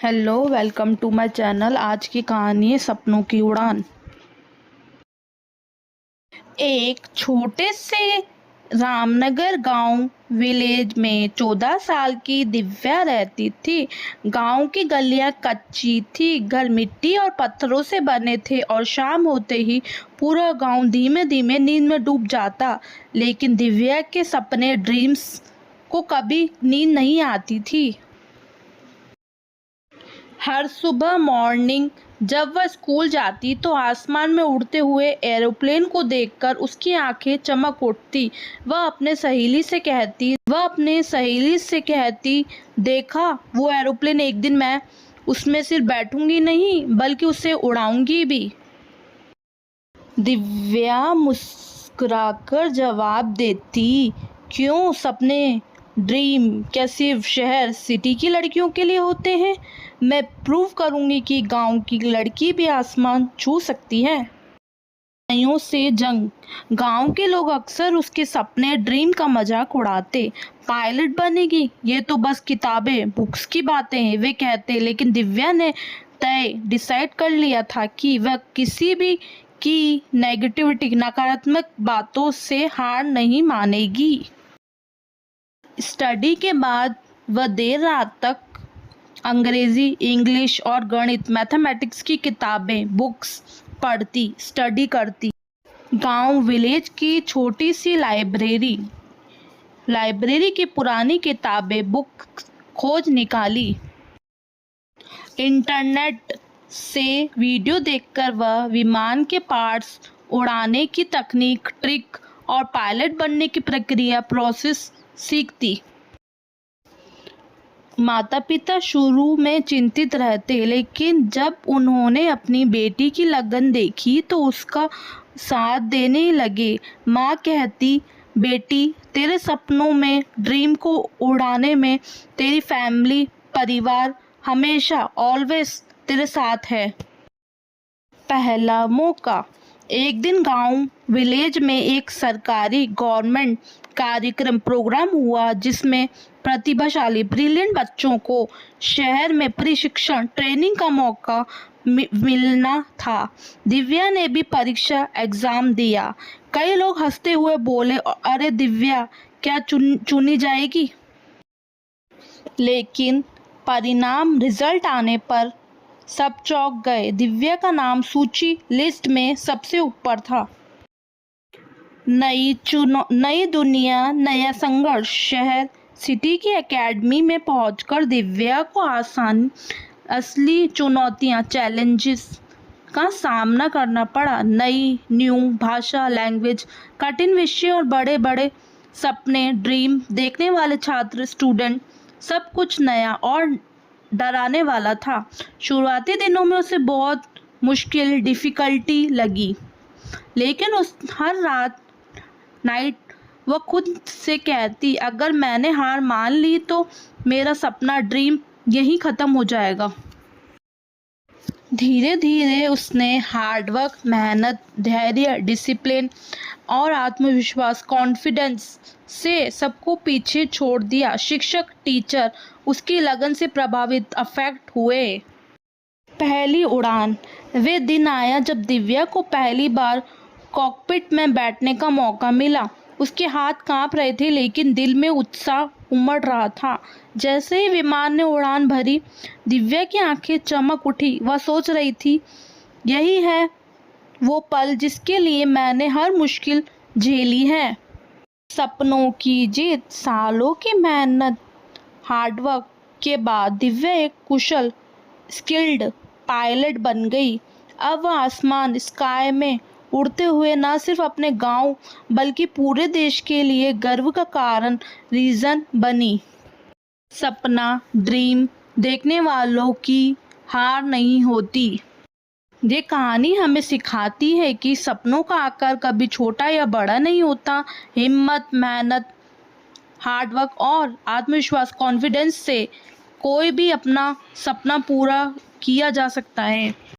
Hello, welcome to my channel. आज की कहानी है सपनों की उड़ान। एक छोटे से रामनगर गांव विलेज में 14 साल की दिव्या रहती थी। गांव की गलियां कच्ची थी, घर मिट्टी और पत्थरों से बने थे और शाम होते ही पूरा गांव धीमे धीमे नींद में डूब जाता। लेकिन दिव्या के सपने ड्रीम्स को कभी नींद नहीं आती थी। हर सुबह मॉर्निंग जब वह स्कूल जाती तो आसमान में उड़ते हुए एरोप्लेन को देखकर उसकी आंखें चमक उठती। वह अपने सहेली से कहती, देखा वो एरोप्लेन, एक दिन मैं उसमें सिर्फ बैठूंगी नहीं बल्कि उसे उड़ाऊंगी भी। दिव्या मुस्कुराकर जवाब देती, क्यों, सपने ड्रीम क्या सिर्फ शहर सिटी की लड़कियों के लिए होते हैं? मैं प्रूव करूंगी कि गांव की लड़की भी आसमान छू सकती है। कहानियों से जंग। गांव के लोग अक्सर उसके सपने ड्रीम का मजाक उड़ाते। पायलट बनेगी, ये तो बस किताबें बुक्स की बातें हैं, वे कहते। लेकिन दिव्या ने डिसाइड कर लिया था कि वह किसी भी की नकारात्मक बातों से हार नहीं मानेगी। स्टडी के बाद वह देर रात तक अंग्रेजी, इंग्लिश और गणित, मैथमेटिक्स की किताबें बुक्स पढ़ती, स्टडी करती। गांव विलेज की छोटी सी लाइब्रेरी की पुरानी किताबें बुक खोज निकाली। इंटरनेट से वीडियो देखकर वह विमान के पार्ट्स, उड़ाने की तकनीक, ट्रिक और पायलट बनने की प्रोसेस सीखती। माता पिता शुरू में चिंतित रहते, लेकिन जब उन्होंने अपनी बेटी की लगन देखी तो उसका साथ देने लगे। माँ कहती, बेटी, तेरे सपनों में, ड्रीम को उड़ाने में तेरी फैमिली, परिवार हमेशा ऑलवेज तेरे साथ है। पहला मौका। एक दिन गांव विलेज में एक सरकारी गवर्नमेंट प्रोग्राम हुआ जिसमें प्रतिभाशाली ब्रिलियंट बच्चों को शहर में प्रशिक्षण ट्रेनिंग का मौका मिलना था। दिव्या ने भी परीक्षा एग्जाम दिया। कई लोग हंसते हुए बोले, अरे दिव्या क्या चुनी जाएगी? लेकिन परिणाम रिजल्ट आने पर सब चौंक गए। दिव्या का नाम सूची लिस्ट में सबसे ऊपर था। नई दुनिया, नया संघर्ष। शहर सिटी की एकेडमी में पहुंचकर दिव्या को असली चुनौतियां, चैलेंजेस का सामना करना पड़ा। न्यू भाषा, लैंग्वेज, कठिन विषय और बड़े बड़े सपने, ड्रीम देखने वाले छात्र, स्टूडेंट, सब कुछ नया और डराने वाला था। शुरुआती दिनों में उसे बहुत डिफिकल्टी लगी, लेकिन उस हर नाइट वह खुद से कहती, अगर मैंने हार मान ली तो मेरा सपना, ड्रीम यहीं ख़त्म हो जाएगा। धीरे धीरे उसने हार्डवर्क, मेहनत, धैर्य, डिसिप्लिन और आत्मविश्वास, कॉन्फिडेंस से सबको पीछे छोड़ दिया। शिक्षक, टीचर उसकी लगन से प्रभावित, अफेक्ट हुए। पहली उड़ान। वे दिन आया जब दिव्या को पहली बार कॉकपिट में बैठने का मौका मिला। उसके हाथ कांप रहे थे, लेकिन दिल में उत्साह उमड़ रहा था। जैसे ही विमान ने उड़ान भरी, दिव्या की आंखें चमक उठी। वह सोच रही थी, यही है वो पल जिसके लिए मैंने हर मुश्किल झेली है। सपनों की जीत। सालों की मेहनत, हार्डवर्क के बाद दिव्या एक कुशल, स्किल्ड पायलट बन गई। अब वह आसमान, स्काई में उड़ते हुए न सिर्फ अपने गांव बल्कि पूरे देश के लिए गर्व का रीजन बनी। सपना, ड्रीम देखने वालों की हार नहीं होती। ये कहानी हमें सिखाती है कि सपनों का आकार कभी छोटा या बड़ा नहीं होता। हिम्मत, मेहनत, हार्डवर्क और आत्मविश्वास, कॉन्फिडेंस से कोई भी अपना सपना पूरा किया जा सकता है।